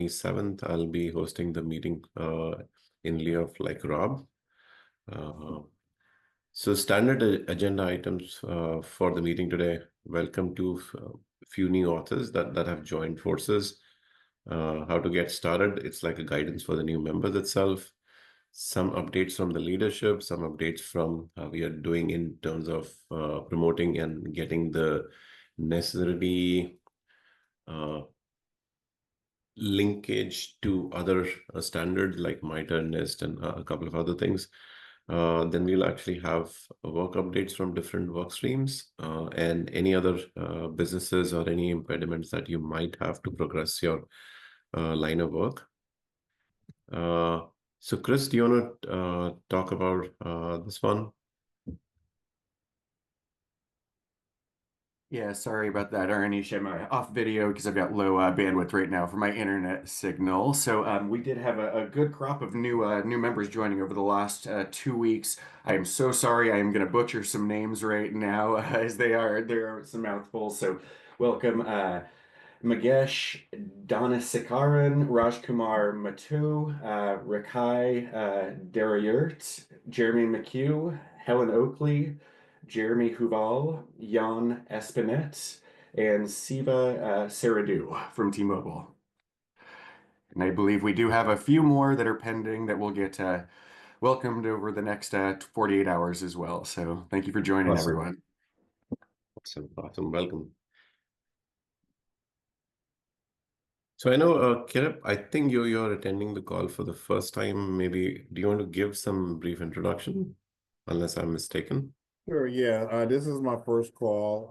27th, I'll be hosting the meeting in lieu of like Rob. So standard agenda items for the meeting today. Welcome to a few new authors that have joined forces. How to get started. It's like a guidance for the new members itself. Some updates from the leadership, some updates from how we are doing in terms of promoting and getting the necessary linkage to other standards like MITRE, NIST, and a couple of other things. Then we'll actually have work updates from different work streams and any other businesses or any impediments that you might have to progress your line of work. So Chris, do you want to talk about this one? Yeah, sorry about that, Aranish. I'm off video because I've got low bandwidth right now for my internet signal. So we did have a good crop of new members joining over the last 2 weeks. I am so sorry. I am going to butcher some names right now as there are some mouthfuls. So welcome Magesh Dhanasekaran, Rajkumar Matu, Rakai Darayurt, Jeremy McHugh, Helen Oakley, Jeremy Huval, Jan Espinet, and Siva Saradu from T-Mobile. And I believe we do have a few more that are pending that will get welcomed over the next 48 hours as well. So thank you for joining, Awesome. everyone. Awesome. Welcome. So I know, Kirap, I think you're attending the call for the first time. Maybe do you want to give some brief introduction, unless I'm mistaken? Sure, yeah. This is my first call.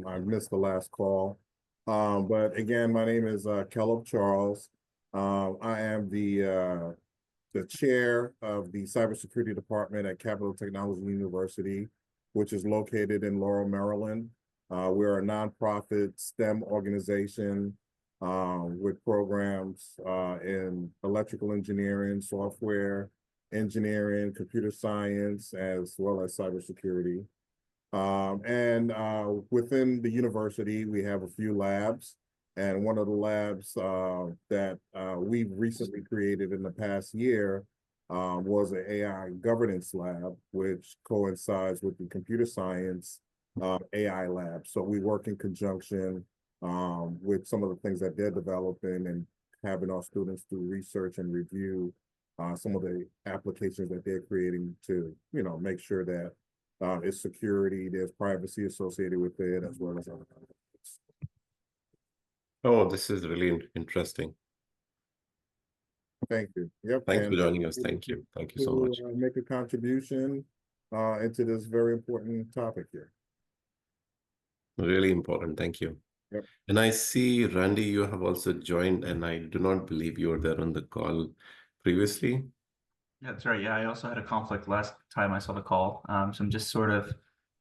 I missed the last call. But again, my name is Caleb Charles. I am the chair of the cybersecurity department at Capital Technology University, which is located in Laurel, Maryland. We're a nonprofit STEM organization with programs in electrical engineering, software engineering, computer science, as well as cybersecurity. And within the university, we have a few labs. And one of the labs that we've recently created in the past year was an AI governance lab, which coincides with the computer science AI lab. So we work in conjunction with some of the things that they're developing and having our students do research and review some of the applications that they're creating to, make sure that it's security, there's privacy associated with it, as well as other things. Oh, this is really interesting. Thank you. Yep. Thanks for joining us. Thank you. Thank you so much. Make a contribution into this very important topic here. Really important. Thank you. Yep. And I see, Randy, you have also joined, and I do not believe you were there on the call previously. Yeah, that's right. Yeah, I also had a conflict last time I saw the call. So I'm just sort of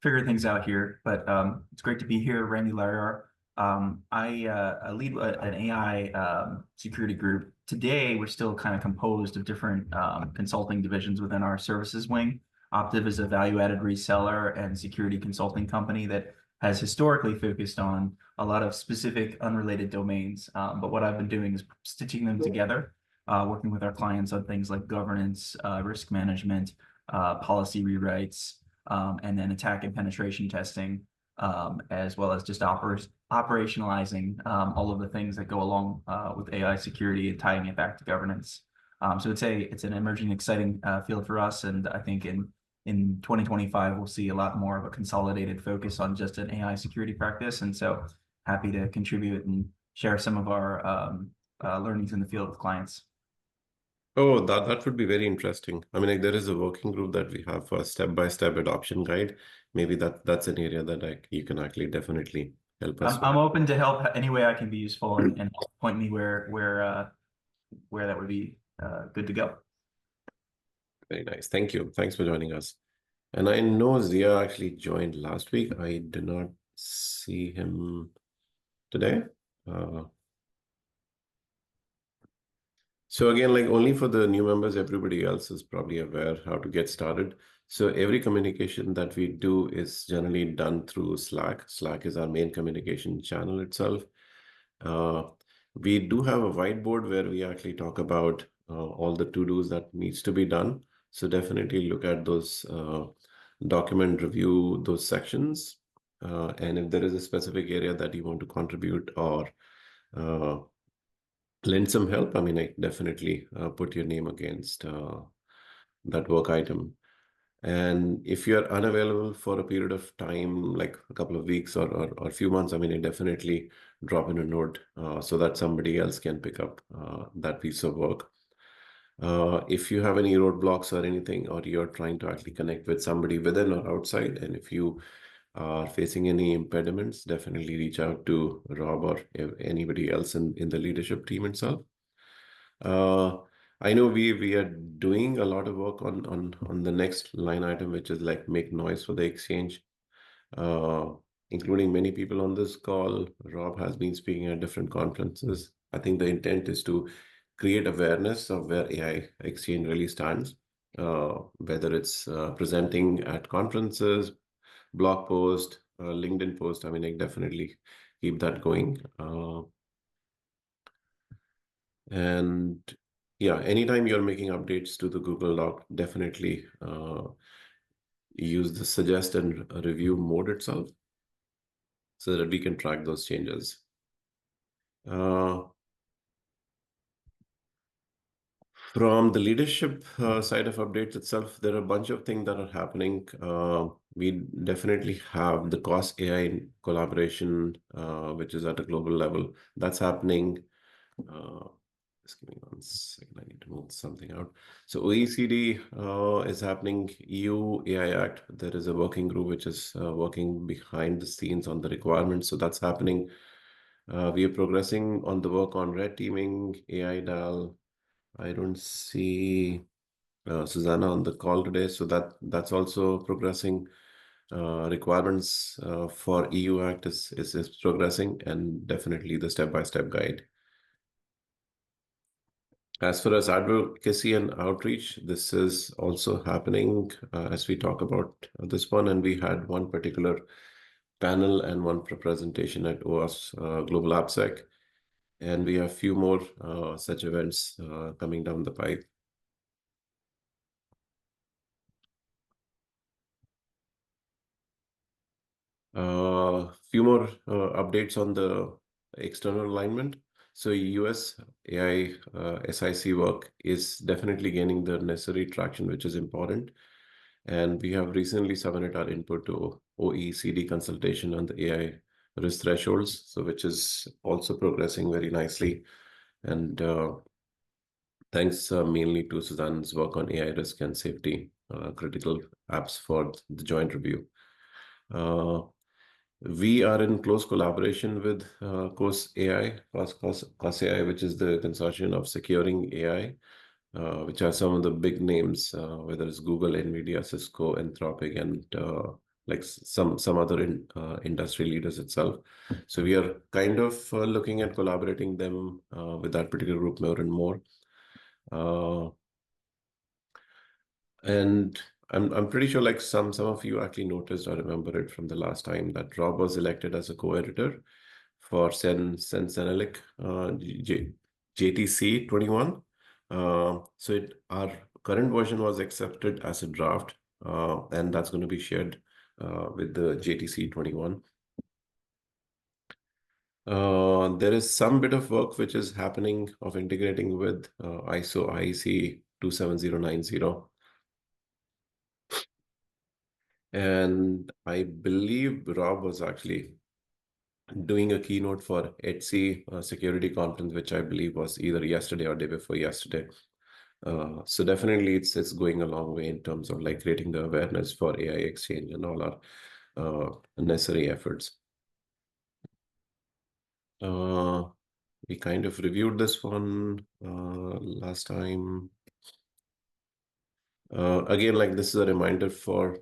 figuring things out here. But it's great to be here, Randy Laryar. I lead an AI security group. Today, we're still kind of composed of different consulting divisions within our services wing. Optiv is a value-added reseller and security consulting company that has historically focused on a lot of specific unrelated domains. But what I've been doing is stitching them together, working with our clients on things like governance, risk management, policy rewrites, and then attack and penetration testing, as well as just operationalizing all of the things that go along with AI security and tying it back to governance. So it's an emerging, exciting field for us, and I think in 2025 we'll see a lot more of a consolidated focus on just an AI security practice. And so happy to contribute and share some of our learnings in the field with clients. Oh, that would be very interesting. I mean, like, there is a working group that we have for a step-by-step adoption guide. Maybe that's an area that you can actually definitely help us with. I'm open to help any way I can be useful and help point me where that would be good to go. Very nice. Thank you. Thanks for joining us. And I know Zia actually joined last week. I did not see him today. So again, like only for the new members, everybody else is probably aware how to get started. So every communication that we do is generally done through Slack. Slack is our main communication channel itself. We do have a whiteboard where we actually talk about all the to-dos that needs to be done. So definitely look at those, document review those sections. And if there is a specific area that you want to contribute or lend some help, I mean, I definitely put your name against that work item. And if you're unavailable for a period of time, like a couple of weeks or a few months, I mean, I definitely drop in a note so that somebody else can pick up that piece of work. If you have any roadblocks or anything, or you're trying to actually connect with somebody within or outside, and if you are facing any impediments, definitely reach out to Rob or anybody else in the leadership team itself. I know we are doing a lot of work on the next line item, which is like make noise for the exchange, uh, including many people on this call. Rob has been speaking at different conferences. I think the intent is to create awareness of where AI Exchange really stands, whether it's presenting at conferences, blog post, LinkedIn post. I mean, I definitely keep that going. And yeah, anytime you're making updates to the Google Doc, definitely use the suggest and review mode itself so that we can track those changes. From the leadership side of updates itself, there are a bunch of things that are happening. We definitely have the cost AI collaboration, which is at a global level. That's happening. Just give me 1 second. I need to move something out. So OECD is happening. EU AI Act. There is a working group which is working behind the scenes on the requirements. So that's happening. We are progressing on the work on red teaming, AI DAL. I don't see Susanna on the call today, so that's also progressing. Requirements for EU Act is progressing, and definitely the step-by-step guide. As far as advocacy and outreach, this is also happening as we talk about this one, and we had one particular panel and one presentation at OWASP Global AppSec, and we have a few more such events coming down the pipe. Few more updates on the external alignment. So US AI SIC work is definitely gaining the necessary traction, which is important. And we have recently submitted our input to OECD consultation on the AI risk thresholds, so which is also progressing very nicely. And thanks mainly to Suzanne's work on AI risk and safety, critical apps for the joint review. We are in close collaboration with COS AI, COS AI, which is the consortium of securing AI, which are some of the big names, whether it's Google, NVIDIA, Cisco, Anthropic, and like some other industry leaders itself. So we are kind of looking at collaborating them with that particular group more and more. And I'm pretty sure like some of you actually noticed or remember it from the last time that Rob was elected as a co-editor for Sensenelic JTC 21. So our current version was accepted as a draft, and that's going to be shared with the JTC 21. There is some bit of work which is happening of integrating with ISO IEC 27090. And I believe Rob was actually doing a keynote for Etsy security conference, which I believe was either yesterday or day before yesterday. So definitely it's going a long way in terms of like creating the awareness for AI Exchange and all our necessary efforts. We kind of reviewed this one last time. Again, like this is a reminder for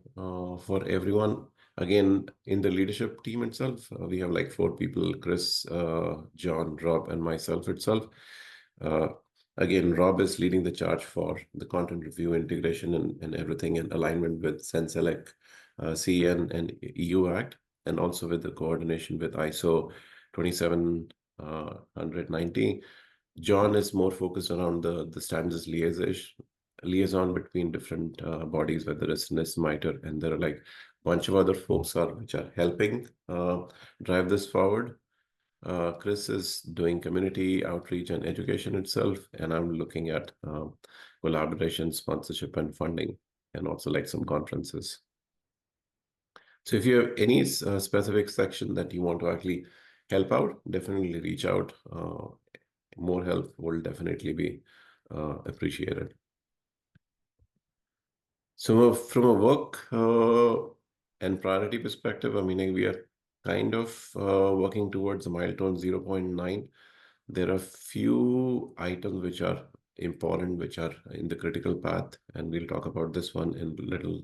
everyone. Again, in the leadership team itself, we have like 4 people: Chris, John, Rob, and myself itself. Again, Rob is leading the charge for the content review, integration, and everything in alignment with Senselec, CN, and EU Act, and also with the coordination with ISO 27090 190. John is more focused around the standards liaison between different bodies, whether it's NIST, MITRE, and there are like a bunch of other folks which are helping drive this forward. Chris is doing community outreach and education itself, and I'm looking at collaboration, sponsorship, and funding, and also like some conferences. So if you have any specific section that you want to actually help out, definitely reach out. More help will definitely be appreciated. So from a work and priority perspective, I mean, we are kind of working towards a milestone 0.9. There are few items which are important, which are in the critical path, and we'll talk about this one in a little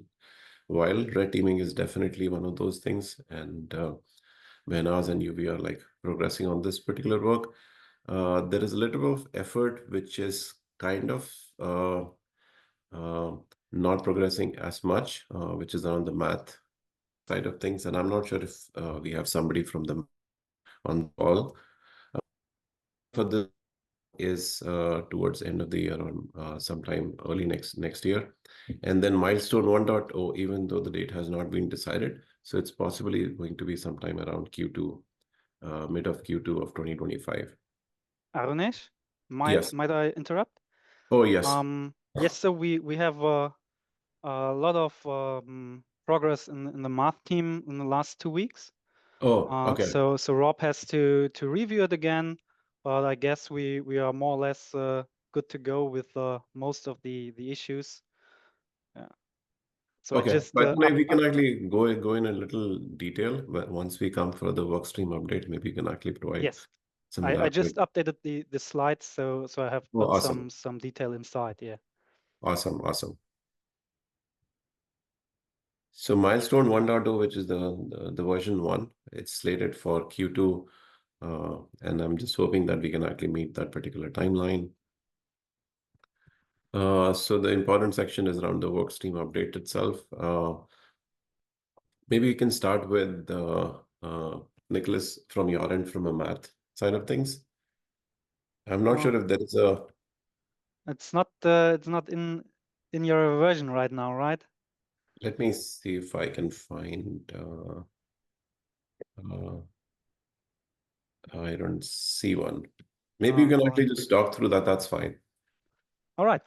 while. Red teaming is definitely one of those things, and Behnaz and you, we are like progressing on this particular work. There is a little bit of effort which is kind of not progressing as much, which is on the math side of things. And I'm not sure if we have somebody from them on the call. For this is towards the end of the year or sometime early next year. And then milestone 1.0, even though the date has not been decided, so it's possibly going to be sometime around Q2, mid of Q2 of 2025. Arunesh, Yes. might I interrupt? Oh, yes. Yes, so we have a lot of progress in the math team in the last 2 weeks. Oh, okay. So Rob has to review it again, but I guess we are more or less good to go with most of the issues. Yeah. So Okay, I just but maybe we can actually go in a little detail, but once we come for the workstream update, maybe we can actually provide yes, some I elaborate. just updated the slides, so I have Oh, put awesome. some detail inside. Yeah. Awesome. So milestone 1.0, which is the version 1, it's slated for Q2, and I'm just hoping that we can actually meet that particular timeline. So the important section is around the workstream update itself. Maybe we can start with Nicholas from your end, from a math side of things. I'm not sure if there is a. It's not in your version right now, right? Let me see if I can find. I don't see one. Maybe you can All actually right. just talk through that. That's fine. All right.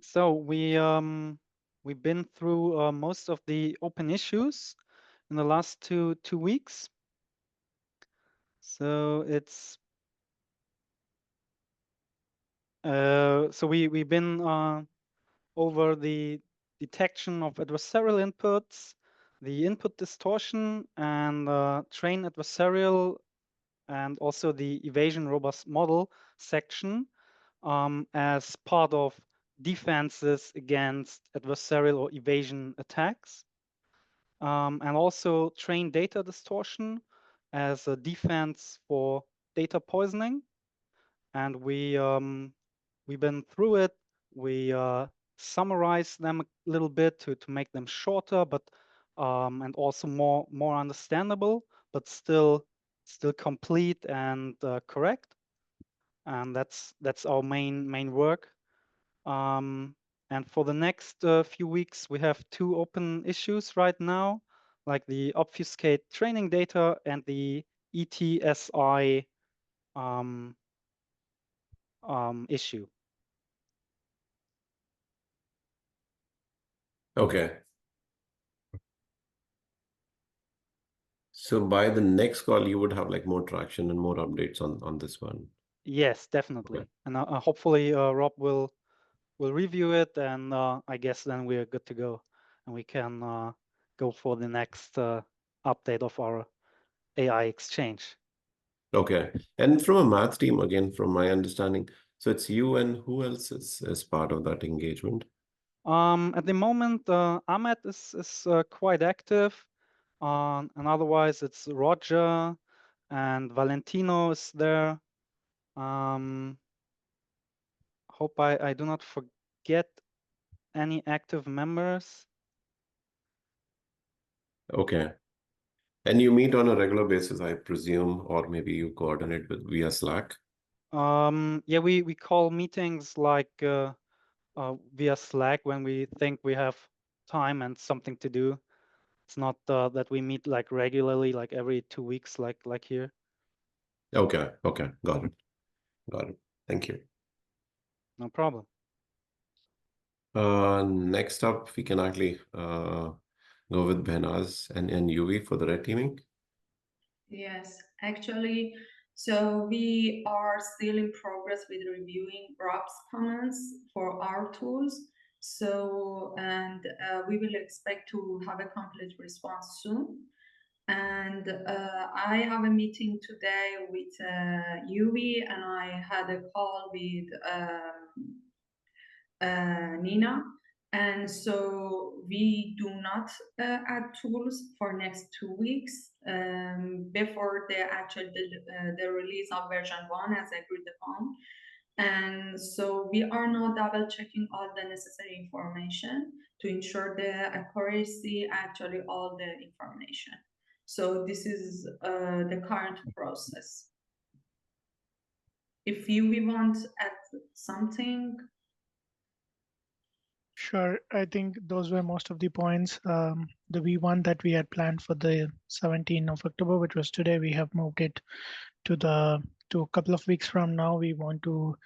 So we've been through most of the open issues in the last two weeks. So it's so we've been over the detection of adversarial inputs, the input distortion, and train adversarial, and also the evasion robust model section as part of defenses against adversarial or evasion attacks. And also train data distortion as a defense for data poisoning. And we've been through it. We summarize them a little bit to make them shorter, but and also more understandable, but still complete and correct. And that's our main work. And for the next few weeks, we have 2 open issues right now, like the obfuscate training data and the ETSI issue. Okay. So by the next call, you would have like more traction and more updates on this one. Yes, definitely. Okay. And hopefully Rob will review it, and I guess then we're good to go, and we can go for the next update of our AI exchange. Okay. And from a math team, again, from my understanding, so it's you and who else is part of that engagement? At the moment, Ahmed is quite active, and otherwise it's Roger and Valentino is there. Hope I do not forget any active members. Okay. And you meet on a regular basis, I presume, or maybe you coordinate with via Slack? Yeah, we call meetings like via Slack when we think we have time and something to do. It's not that we meet like regularly, like every 2 weeks, like here. Okay, okay, got it. Thank you. No problem. Next up, we can actually go with Behnaz and Yuvi for the red teaming. Yes, actually, so we are still in progress with reviewing Rob's comments for our tools. So, and we will expect to have a complete response soon. And I have a meeting today with Yuvi, and I had a call with Nina. And so we do not add tools for next 2 weeks before the release of version 1 as agreed upon. And so we are now double checking all the necessary information to ensure the accuracy, actually all the information. So this is the current process. If you want to add something. Sure, I think those were most of the points. The V1 that we had planned for the 17th of October, which was today, we have moved it to a couple of weeks from now. We want to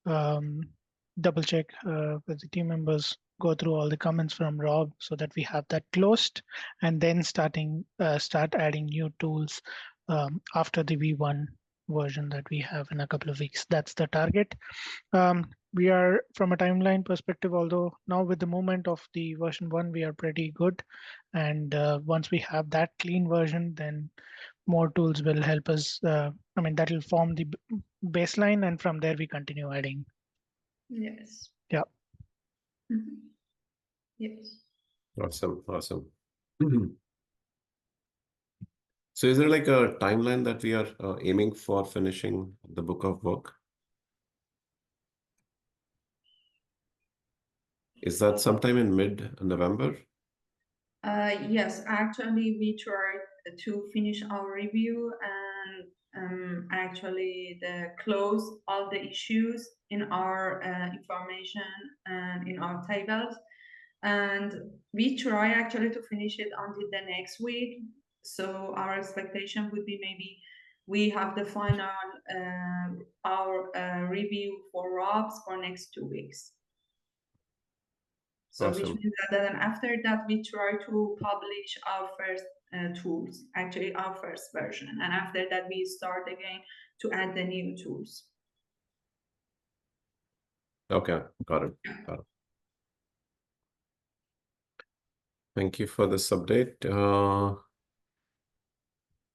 double check with the team members, go through all the comments from Rob so that we have that closed, and then start adding new tools after the V1 version that we have in a couple of weeks. That's the target. We are, from a timeline perspective, although now with the movement of the version 1, we are pretty good. And once we have that clean version, then more tools will help us. That will form the baseline, and from there we continue adding. Yes. Yeah. Mm-hmm. Yes. Awesome. So is there like a timeline that we are aiming for finishing the book of work? Is that sometime in mid-November? Yes, actually, we tried to finish our review and actually close all the issues in our information and in our tables. And we try actually to finish it until the next week. So our expectation would be maybe we have the final our review for Rob's for next 2 weeks. So Awesome. which means that then after that we try to publish our first tools, actually our first version, and after that we start again to add the new tools. Okay, got it. Thank you for this update.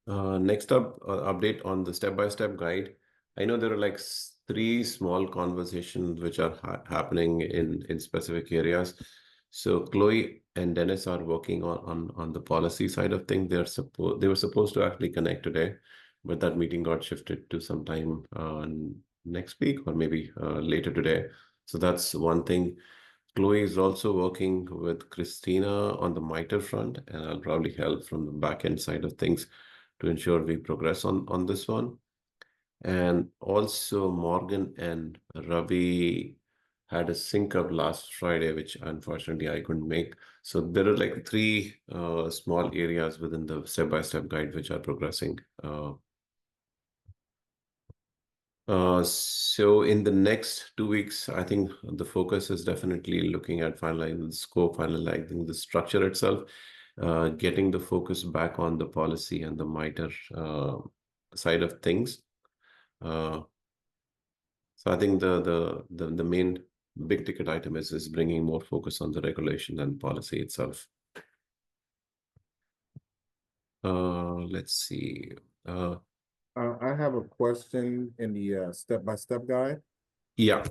Next up, update on the step-by-step guide. I know there are like 3 small conversations which are happening in specific areas. So Chloe and Dennis are working on the policy side of things. They were supposed to actually connect today, but that meeting got shifted to sometime next week or maybe later today. So that's one thing. Chloe is also working with Christina on the MITRE front, and I'll probably help from the back end side of things to ensure we progress on this one. And also Morgan and Ravi had a sync up last Friday, which unfortunately I couldn't make. So there are like 3 small areas within the step-by-step guide which are progressing. So in the next 2 weeks, I think the focus is definitely looking at finalizing the scope, finalizing the structure itself, getting the focus back on the policy and the MITRE side of things. So I think the main big ticket item is bringing more focus on the regulation and policy itself. Let's see. I have a question in the step-by-step guide. Yeah.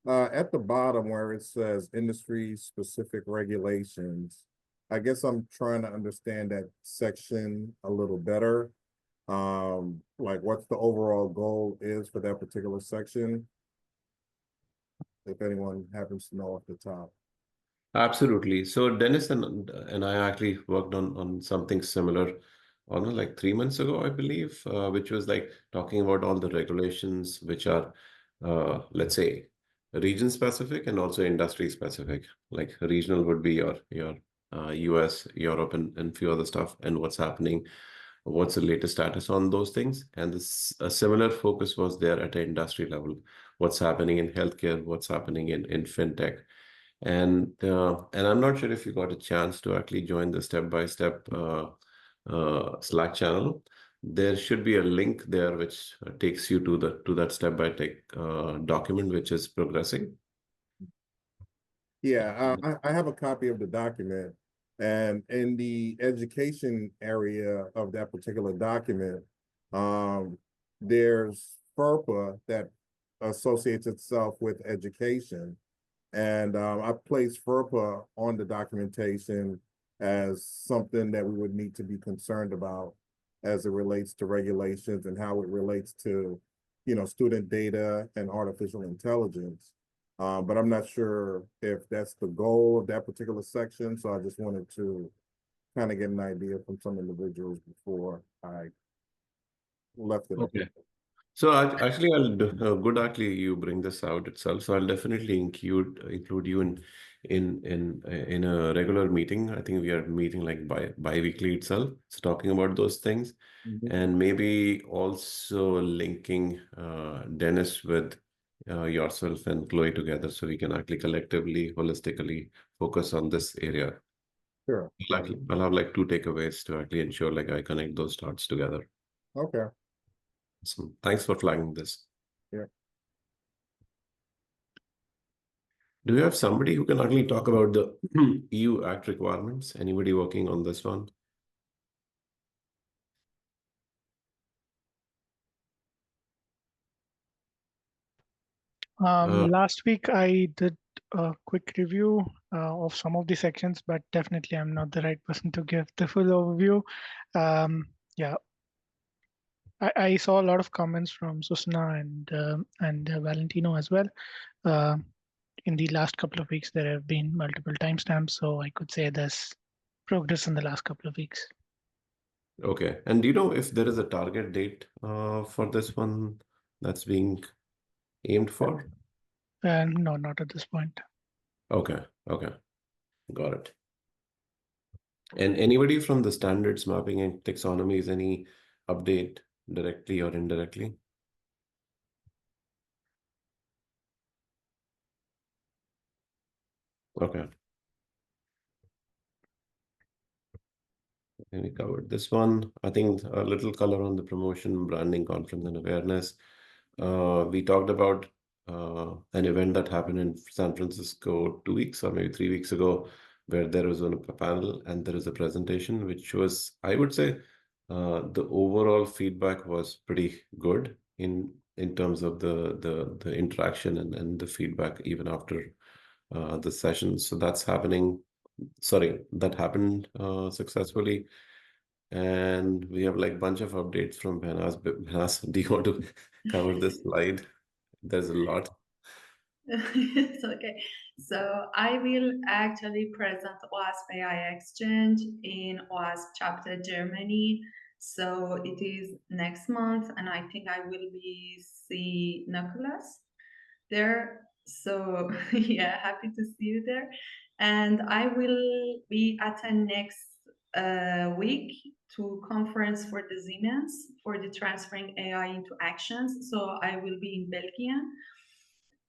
At the bottom where it says industry-specific regulations, I guess I'm trying to understand that section a little better. Like what's the overall goal is for that particular section? If anyone happens to know off the top. Absolutely. So Dennis and I actually worked on something similar. almost like 3 months ago, I believe, which was like talking about all the regulations which are, let's say, region specific and also industry specific. Like regional would be your US, Europe, and few other stuff, and what's happening, what's the latest status on those things. And a similar focus was there at an industry level. What's happening in healthcare, what's happening in fintech. And I'm not sure if you got a chance to actually join the step-by-step Slack channel. There should be a link there which takes you to that step-by-step document which is progressing. Yeah, I have a copy of the document, and in the education area of that particular document, there's FERPA that associates itself with education. And I placed FERPA on the documentation as something that we would need to be concerned about as it relates to regulations and how it relates to, student data and artificial intelligence. But I'm not sure if that's the goal of that particular section. So I just wanted to kind of get an idea from some individuals before I left it. Okay. So actually, good actually you bring this out itself. So I'll definitely include you in a regular meeting. I think we are meeting like bi-weekly itself. So talking about those things, and maybe also linking Dennis with yourself and Chloe together, so we can actually collectively, holistically focus on this area. Sure. I'll have like 2 takeaways to actually ensure like I connect those dots together. Okay. So thanks for flagging this. Yeah. Do you have somebody who can actually talk about the EU Act requirements? Anybody working on this one? Last week I did a quick review of some of the sections, but definitely I'm not the right person to give the full overview. Yeah, I saw a lot of comments from Susana and Valentino as well. In the last couple of weeks, there have been multiple timestamps, so I could say there's progress in the last couple of weeks. Okay. And do you know if there is a target date for this one that's being aimed for? No, not at this point. Okay. Okay. Got it. And anybody from the standards mapping and taxonomies, any update directly or indirectly? Okay. And we covered this one. I think a little color on the promotion, branding, conference, and awareness. We talked about an event that happened in San Francisco 2 weeks or maybe 3 weeks ago, where there was a panel and there was a presentation, which was, I would say, the overall feedback was pretty good in terms of the interaction and the feedback even after the session. So that's happening. Sorry, that happened successfully. And we have like bunch of updates from Behnaz. Behnaz, do you want to cover this slide? There's a lot. It's okay. So I will actually present OWASP AI Exchange in OWASP chapter Germany. So it is next month, and I think I will see Nicholas there. So yeah, happy to see you there. And I will be attend next week to conference for the Siemens for the transferring AI into actions. So I will be in Belgium.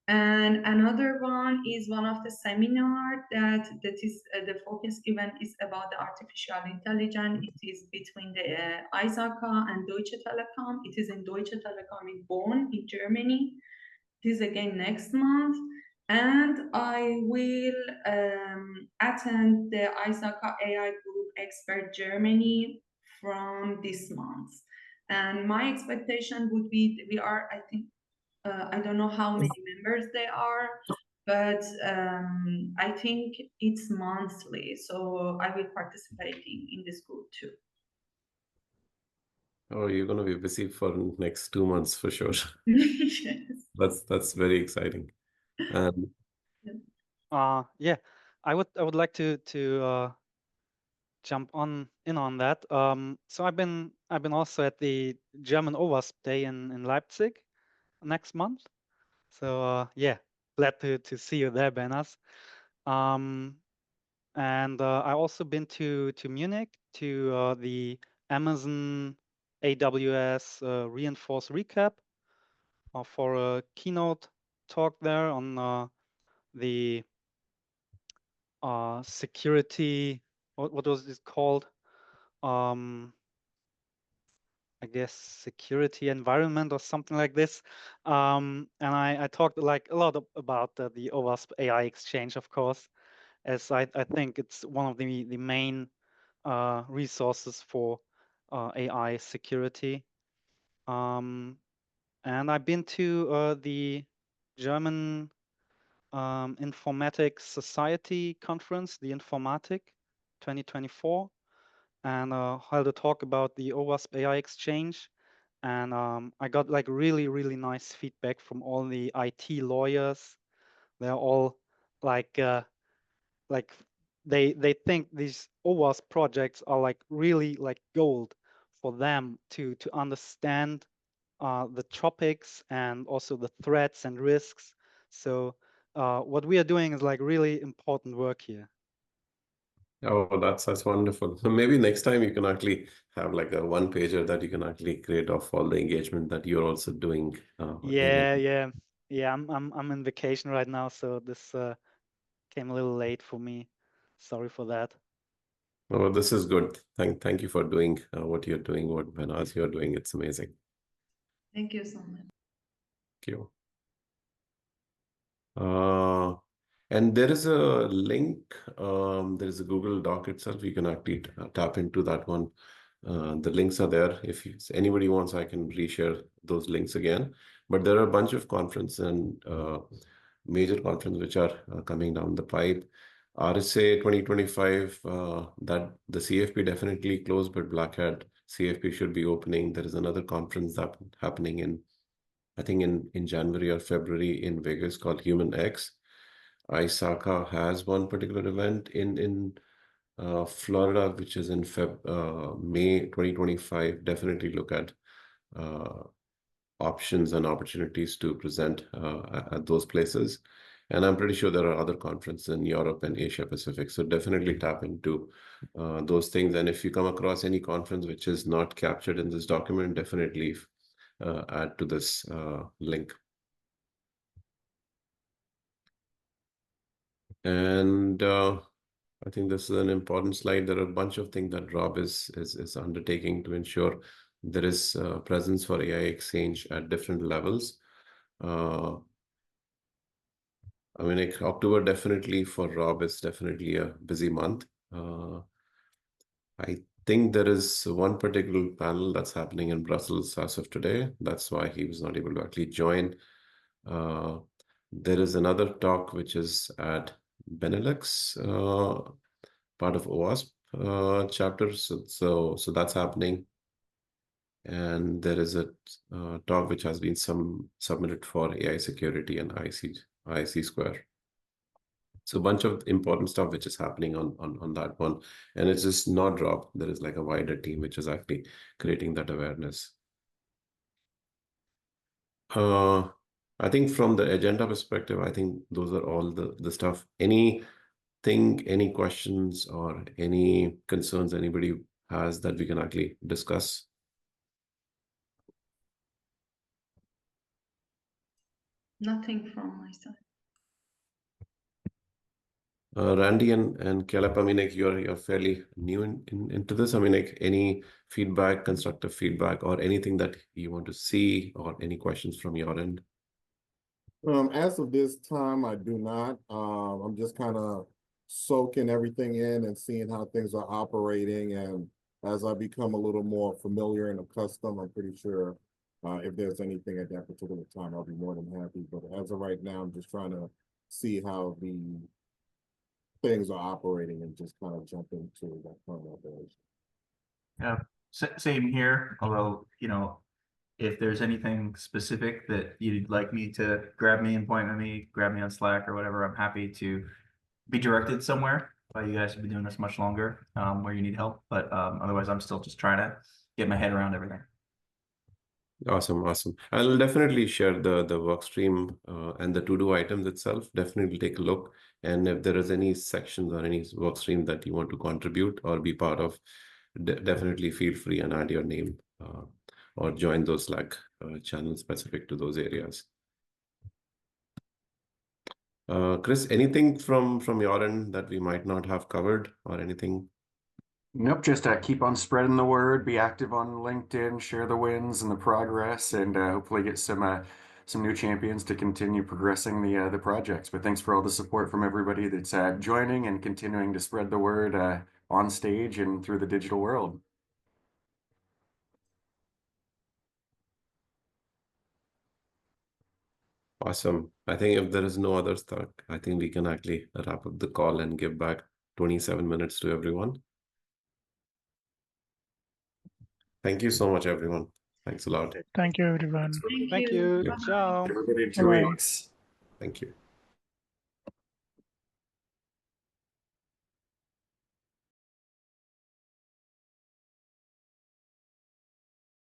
And another one is one of the seminar that is the focus event is about the artificial intelligence. It is between the ISACA and Deutsche Telekom. It is in Deutsche Telekom in Bonn in Germany. It is again next month. And I will attend the ISACA AI Group Expert Germany from this month. And my expectation would be we are, I think, I don't know how many members they are, but I think it's monthly. So I will participate in this group too. Oh, you're going to be busy for next 2 months for sure. Yes. That's very exciting. And Yeah, I would like to jump in on that. So I've been also at the German OWASP Day in Leipzig next month. So yeah, glad to see you there, Benas. And I also been to Munich to the Amazon AWS Reinforce Recap for a keynote talk there on the security. What was it called? I guess security environment or something like this. And I talked like a lot about the OWASP AI Exchange, of course, as I think it's one of the main resources for AI security. And I've been to the German Informatics Society conference, the Informatik 2024, and held a talk about the OWASP AI Exchange. And I got like really nice feedback from all the IT lawyers. They're all like they think these OWASP projects are like really like gold for them to understand the topics and also the threats and risks. So what we are doing is like really important work here. Oh, that's wonderful. So maybe next time you can actually have like a one pager that you can actually create of all the engagement that you're also doing. Yeah. I'm in vacation right now, so this came a little late for me. Sorry for that. Oh, this is good. Thank you for doing what you're doing, what Benas you're doing. It's amazing. Thank you so much. Thank you. And there is a link, there is a Google Doc itself. You can actually tap into that one. The links are there. If anybody wants, I can reshare those links again. But there are a bunch of conference and major conference which are coming down the pipe. RSA 2025, that the CFP definitely closed, but Black Hat CFP should be opening. There is another conference that happening in, I think in January or February in Vegas called Human X. ISACA has one particular event in Florida, which is in May 2025. Definitely look at options and opportunities to present at those places. And I'm pretty sure there are other conferences in Europe and Asia Pacific. So definitely tap into those things. And if you come across any conference which is not captured in this document, definitely add to this link. And I think this is an important slide. There are a bunch of things that Rob is undertaking to ensure there is presence for AI Exchange at different levels. I mean, like October definitely for Rob is definitely a busy month. I think there is one particular panel that's happening in Brussels as of today. That's why he was not able to actually join. There is another talk which is at Benelux, part of OWASP chapter. So that's happening. And there is a talk which has been submitted for AI security and IC Square. So a bunch of important stuff which is happening on that one. And it's just not Rob. There is like a wider team which is actually creating that awareness. I think from the agenda perspective, I think those are all the stuff. Any questions or any concerns anybody has that we can actually discuss? Nothing from my side. Randy and Caleb, I mean, like you're fairly new into this. I mean, like any feedback, constructive feedback, or anything that you want to see, or any questions from your end? As of this time, I do not. I'm just kind of soaking everything in and seeing how things are operating. And as I become a little more familiar and accustomed, I'm pretty sure if there's anything at that particular time, I'll be more than happy. But as of right now, I'm just trying to see how the things are operating and just kind of jump into that current operation. Yeah, same here. Although, you know, if there's anything specific that you'd like me to grab me and point at me, grab me on Slack or whatever, I'm happy to be directed somewhere. why you guys should be doing this much longer, where you need help. But otherwise, I'm still just trying to get my head around everything. Awesome, awesome. I'll definitely share the work stream and the to-do items itself. Definitely take a look. And if there is any sections or any work stream that you want to contribute or be part of, definitely feel free and add your name or join those Slack channels specific to those areas. Chris, anything from your end that we might not have covered or anything? Nope, just keep on spreading the word, be active on LinkedIn, share the wins and the progress, and hopefully get some new champions to continue progressing the projects. But thanks for all the support from everybody that's joining and continuing to spread the word on stage and through the digital world. Awesome. I think if there is no other stuff, I think we can actually wrap up the call and give back 27 minutes to everyone. Thank you so much, everyone. Thanks a lot. Thank you, everyone. Thank Thank you. you. Bye-bye. Ciao. Everybody in 2 Bye-bye. weeks. Thank you.